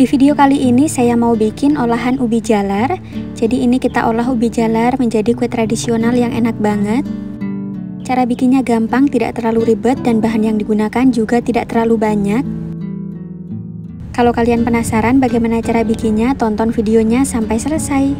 Di video kali ini saya mau bikin olahan ubi jalar. Jadi ini kita olah ubi jalar menjadi kue tradisional yang enak banget. Cara bikinnya gampang, tidak terlalu ribet, dan bahan yang digunakan juga tidak terlalu banyak. Kalau kalian penasaran bagaimana cara bikinnya, tonton videonya sampai selesai.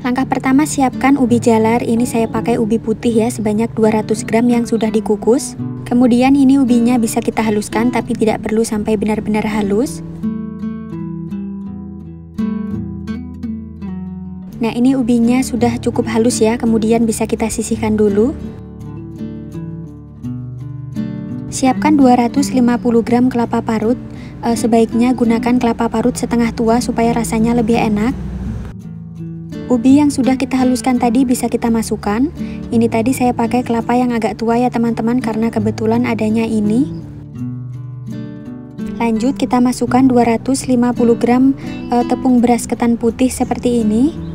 Langkah pertama, siapkan ubi jalar. Ini saya pakai ubi putih ya, sebanyak 200 gram yang sudah dikukus. Kemudian ini ubinya bisa kita haluskan, tapi tidak perlu sampai benar-benar halus. Nah, ini ubinya sudah cukup halus ya, kemudian bisa kita sisihkan dulu. Siapkan 250 gram kelapa parut. Sebaiknya gunakan kelapa parut setengah tua supaya rasanya lebih enak. Ubi yang sudah kita haluskan tadi bisa kita masukkan. Ini tadi saya pakai kelapa yang agak tua ya teman-teman, karena kebetulan adanya ini. Lanjut kita masukkan 250 gram tepung beras ketan putih seperti ini.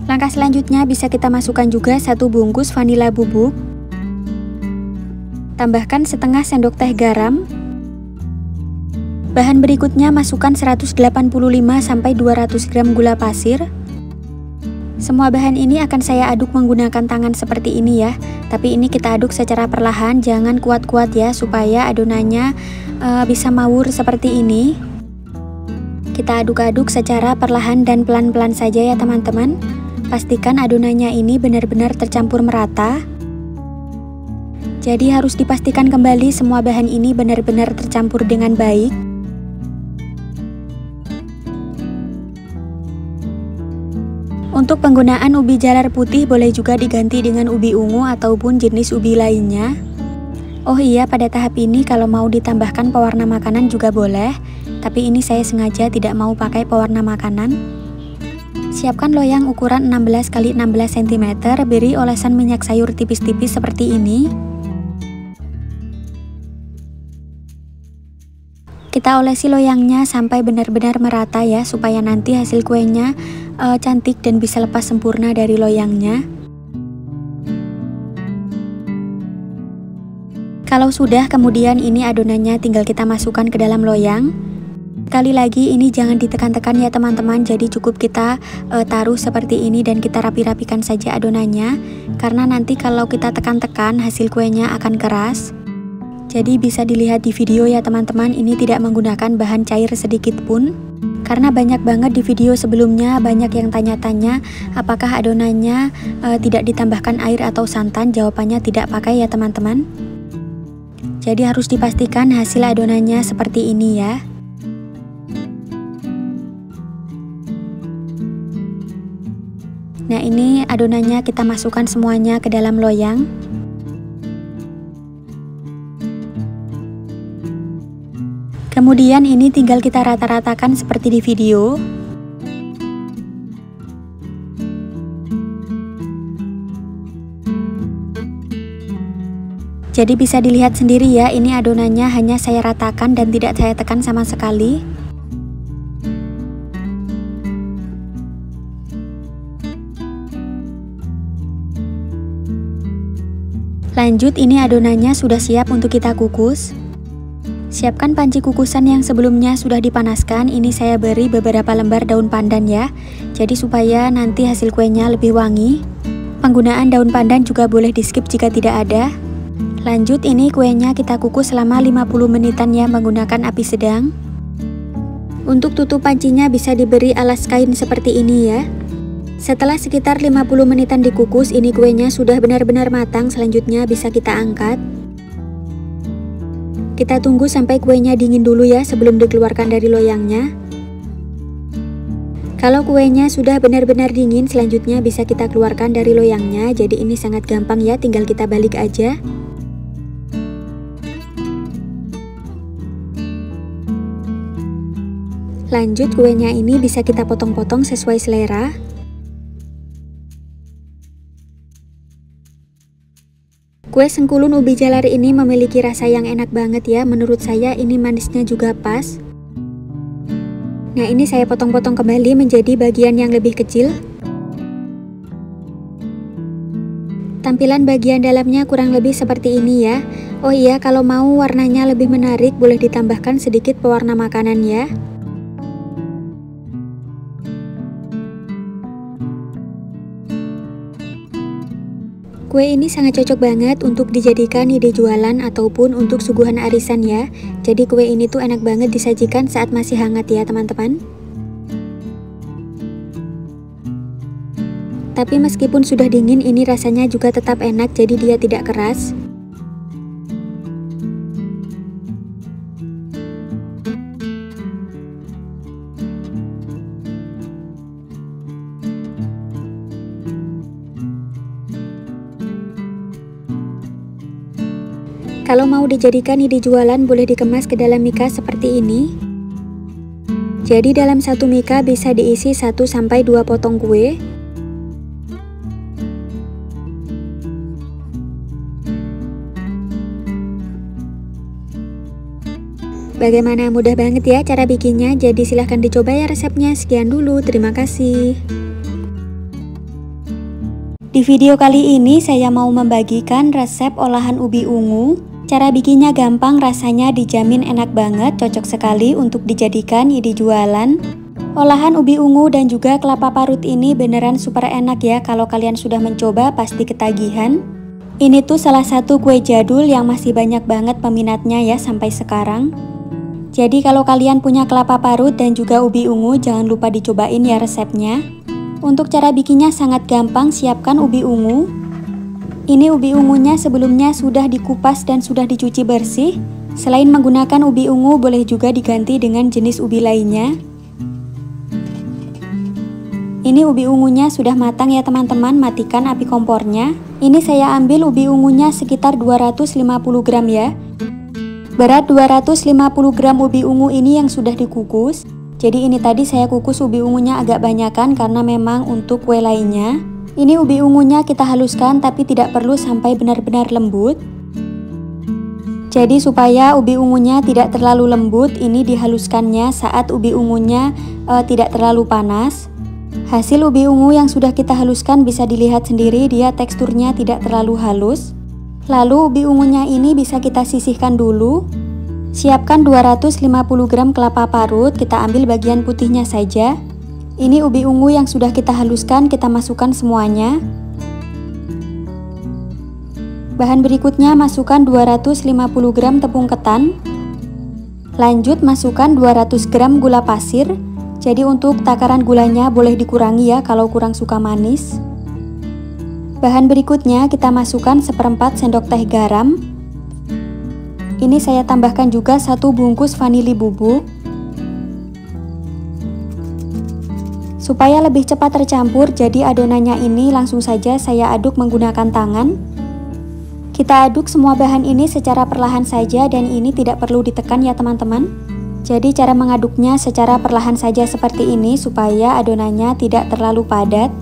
Langkah selanjutnya bisa kita masukkan juga 1 bungkus vanila bubuk. Tambahkan setengah sendok teh garam. Bahan berikutnya masukkan 185-200 gram gula pasir. Semua bahan ini akan saya aduk menggunakan tangan seperti ini ya. Tapi ini kita aduk secara perlahan, jangan kuat-kuat ya, supaya adonannya bisa mawur seperti ini. Kita aduk-aduk secara perlahan dan pelan-pelan saja ya teman-teman. Pastikan adonannya ini benar-benar tercampur merata. Jadi harus dipastikan kembali semua bahan ini benar-benar tercampur dengan baik. Untuk penggunaan ubi jalar putih boleh juga diganti dengan ubi ungu ataupun jenis ubi lainnya. Oh iya, pada tahap ini kalau mau ditambahkan pewarna makanan juga boleh, tapi ini saya sengaja tidak mau pakai pewarna makanan. Siapkan loyang ukuran 16 x 16 cm, beri olesan minyak sayur tipis-tipis seperti ini. Kita olesi loyangnya sampai benar-benar merata ya, supaya nanti hasil kuenya cantik dan bisa lepas sempurna dari loyangnya. Kalau sudah, kemudian ini adonannya tinggal kita masukkan ke dalam loyang. Sekali lagi ini jangan ditekan-tekan ya teman-teman, jadi cukup kita taruh seperti ini dan kita rapi-rapikan saja adonannya. Karena nanti kalau kita tekan-tekan hasil kuenya akan keras. Jadi bisa dilihat di video ya teman-teman, ini tidak menggunakan bahan cair sedikit pun. Karena banyak banget di video sebelumnya, banyak yang tanya-tanya apakah adonannya tidak ditambahkan air atau santan. Jawabannya tidak pakai ya teman-teman. Jadi harus dipastikan hasil adonannya seperti ini ya. Nah, ini adonannya kita masukkan semuanya ke dalam loyang. Kemudian ini tinggal kita rata-ratakan seperti di video. Jadi bisa dilihat sendiri ya, ini adonannya hanya saya ratakan dan tidak saya tekan sama sekali. Lanjut, ini adonannya sudah siap untuk kita kukus. Siapkan panci kukusan yang sebelumnya sudah dipanaskan. Ini saya beri beberapa lembar daun pandan ya. Jadi supaya nanti hasil kuenya lebih wangi. Penggunaan daun pandan juga boleh di skip jika tidak ada. Lanjut, ini kuenya kita kukus selama 50 menitan ya, menggunakan api sedang. Untuk tutup pancinya bisa diberi alas kain seperti ini ya. Setelah sekitar 50 menitan dikukus, ini kuenya sudah benar-benar matang. Selanjutnya bisa kita angkat. Kita tunggu sampai kuenya dingin dulu ya sebelum dikeluarkan dari loyangnya. Kalau kuenya sudah benar-benar dingin, selanjutnya bisa kita keluarkan dari loyangnya. Jadi ini sangat gampang ya, tinggal kita balik aja. Lanjut, kuenya ini bisa kita potong-potong sesuai selera. Kue sengkulun ubi jalar ini memiliki rasa yang enak banget ya. Menurut saya ini manisnya juga pas. Nah, ini saya potong-potong kembali menjadi bagian yang lebih kecil. Tampilan bagian dalamnya kurang lebih seperti ini ya. Oh iya, kalau mau warnanya lebih menarik boleh ditambahkan sedikit pewarna makanan ya. Kue ini sangat cocok banget untuk dijadikan ide jualan ataupun untuk suguhan arisan ya. Jadi kue ini tuh enak banget disajikan saat masih hangat ya teman-teman. Tapi meskipun sudah dingin, ini rasanya juga tetap enak, jadi dia tidak keras. Kalau mau dijadikan ide jualan, boleh dikemas ke dalam mika seperti ini. Jadi dalam satu mika bisa diisi 1-2 potong kue. Bagaimana, mudah banget ya cara bikinnya, jadi silahkan dicoba ya resepnya. Sekian dulu, terima kasih. Di video kali ini saya mau membagikan resep olahan ubi ungu. Cara bikinnya gampang, rasanya dijamin enak banget, cocok sekali untuk dijadikan ide jualan. Olahan ubi ungu dan juga kelapa parut ini beneran super enak ya, kalau kalian sudah mencoba pasti ketagihan. Ini tuh salah satu kue jadul yang masih banyak banget peminatnya ya sampai sekarang. Jadi kalau kalian punya kelapa parut dan juga ubi ungu, jangan lupa dicobain ya resepnya. Untuk cara bikinnya sangat gampang, siapkan ubi ungu. Ini ubi ungunya sebelumnya sudah dikupas dan sudah dicuci bersih. Selain menggunakan ubi ungu, boleh juga diganti dengan jenis ubi lainnya. Ini ubi ungunya sudah matang ya teman-teman, matikan api kompornya. Ini saya ambil ubi ungunya sekitar 250 gram ya. Berat 250 gram ubi ungu ini yang sudah dikukus. Jadi ini tadi saya kukus ubi ungunya agak banyakan karena memang untuk kue lainnya. Ini ubi ungunya kita haluskan tapi tidak perlu sampai benar-benar lembut. Jadi supaya ubi ungunya tidak terlalu lembut, ini dihaluskannya saat ubi ungunya tidak terlalu panas. Hasil ubi ungu yang sudah kita haluskan bisa dilihat sendiri, dia teksturnya tidak terlalu halus. Lalu ubi ungunya ini bisa kita sisihkan dulu. Siapkan 250 gram kelapa parut, kita ambil bagian putihnya saja. Ini ubi ungu yang sudah kita haluskan, kita masukkan semuanya. Bahan berikutnya masukkan 250 gram tepung ketan. Lanjut masukkan 200 gram gula pasir. Jadi untuk takaran gulanya boleh dikurangi ya kalau kurang suka manis. Bahan berikutnya kita masukkan 1/4 sendok teh garam. Ini saya tambahkan juga 1 bungkus vanili bubuk. Supaya lebih cepat tercampur, jadi adonannya ini langsung saja saya aduk menggunakan tangan. Kita aduk semua bahan ini secara perlahan saja dan ini tidak perlu ditekan ya teman-teman. Jadi cara mengaduknya secara perlahan saja seperti ini supaya adonannya tidak terlalu padat.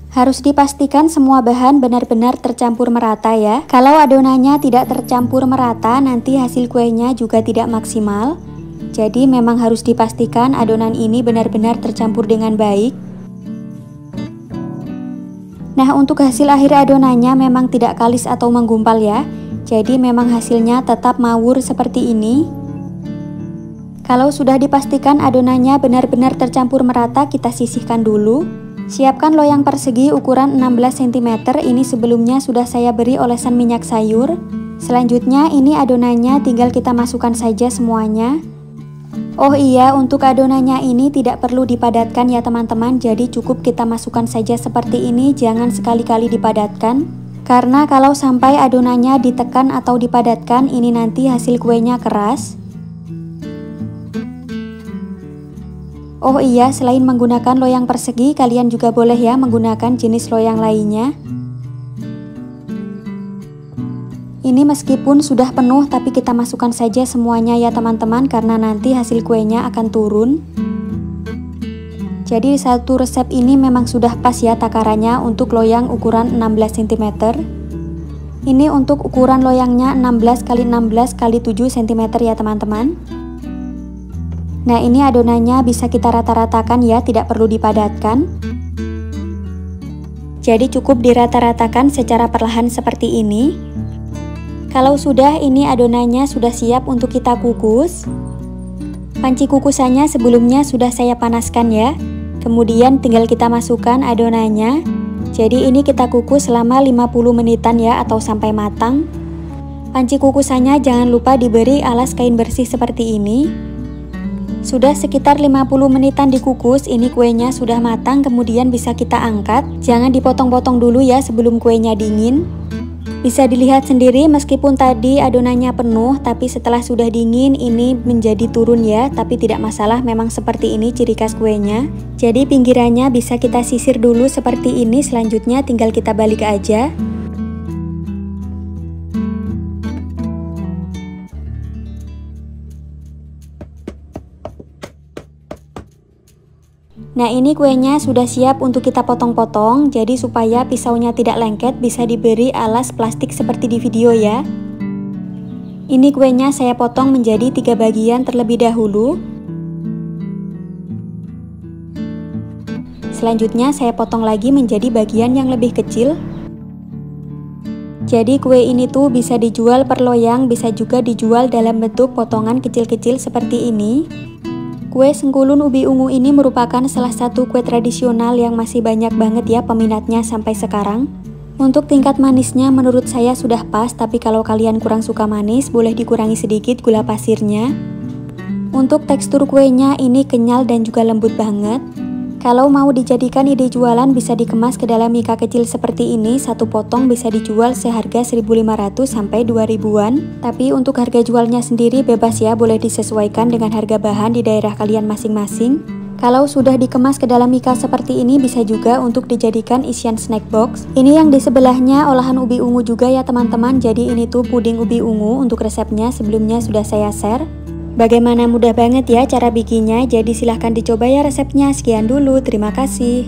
Harus dipastikan semua bahan benar-benar tercampur merata ya. Kalau adonannya tidak tercampur merata, nanti hasil kuenya juga tidak maksimal. Jadi memang harus dipastikan adonan ini benar-benar tercampur dengan baik. Nah, untuk hasil akhir adonannya memang tidak kalis atau menggumpal ya. Jadi memang hasilnya tetap mawur seperti ini. Kalau sudah dipastikan adonannya benar-benar tercampur merata, kita sisihkan dulu. Siapkan loyang persegi ukuran 16 cm, ini sebelumnya sudah saya beri olesan minyak sayur. Selanjutnya ini adonannya tinggal kita masukkan saja semuanya. Oh iya, untuk adonannya ini tidak perlu dipadatkan ya teman-teman, jadi cukup kita masukkan saja seperti ini, jangan sekali-kali dipadatkan. Karena kalau sampai adonannya ditekan atau dipadatkan, ini nanti hasil kuenya keras. Oh iya, selain menggunakan loyang persegi, kalian juga boleh ya menggunakan jenis loyang lainnya. Ini meskipun sudah penuh, tapi kita masukkan saja semuanya ya teman-teman, karena nanti hasil kuenya akan turun. Jadi satu resep ini memang sudah pas ya takarannya untuk loyang ukuran 16 cm. Ini untuk ukuran loyangnya 16 x 16 x 7 cm ya teman-teman. Nah, ini adonannya bisa kita rata-ratakan ya, tidak perlu dipadatkan. Jadi cukup dirata-ratakan secara perlahan seperti ini. Kalau sudah, ini adonannya sudah siap untuk kita kukus. Panci kukusannya sebelumnya sudah saya panaskan ya. Kemudian tinggal kita masukkan adonannya. Jadi ini kita kukus selama 50 menitan ya, atau sampai matang. Panci kukusannya jangan lupa diberi alas kain bersih seperti ini. Sudah sekitar 50 menitan dikukus, ini kuenya sudah matang, kemudian bisa kita angkat. Jangan dipotong-potong dulu ya sebelum kuenya dingin. Bisa dilihat sendiri meskipun tadi adonannya penuh, tapi setelah sudah dingin ini menjadi turun ya, tapi tidak masalah, memang seperti ini ciri khas kuenya. Jadi pinggirannya bisa kita sisir dulu seperti ini, selanjutnya tinggal kita balik aja. Nah, ini kuenya sudah siap untuk kita potong-potong, jadi supaya pisaunya tidak lengket bisa diberi alas plastik seperti di video ya. Ini kuenya saya potong menjadi 3 bagian terlebih dahulu. Selanjutnya saya potong lagi menjadi bagian yang lebih kecil. Jadi kue ini tuh bisa dijual per loyang, bisa juga dijual dalam bentuk potongan kecil-kecil seperti ini. Kue Sengkulun Ubi Ungu ini merupakan salah satu kue tradisional yang masih banyak banget ya peminatnya sampai sekarang. Untuk tingkat manisnya menurut saya sudah pas, tapi kalau kalian kurang suka manis boleh dikurangi sedikit gula pasirnya. Untuk tekstur kuenya ini kenyal dan juga lembut banget. Kalau mau dijadikan ide jualan bisa dikemas ke dalam mika kecil seperti ini, satu potong bisa dijual seharga 1.500 sampai 2.000-an. Tapi untuk harga jualnya sendiri bebas ya, boleh disesuaikan dengan harga bahan di daerah kalian masing-masing. Kalau sudah dikemas ke dalam mika seperti ini bisa juga untuk dijadikan isian snack box. Ini yang di sebelahnya olahan ubi ungu juga ya teman-teman, jadi ini tuh puding ubi ungu. Untuk resepnya sebelumnya sudah saya share. Bagaimana mudah banget ya cara bikinnya, jadi silahkan dicoba ya resepnya. Sekian dulu, terima kasih.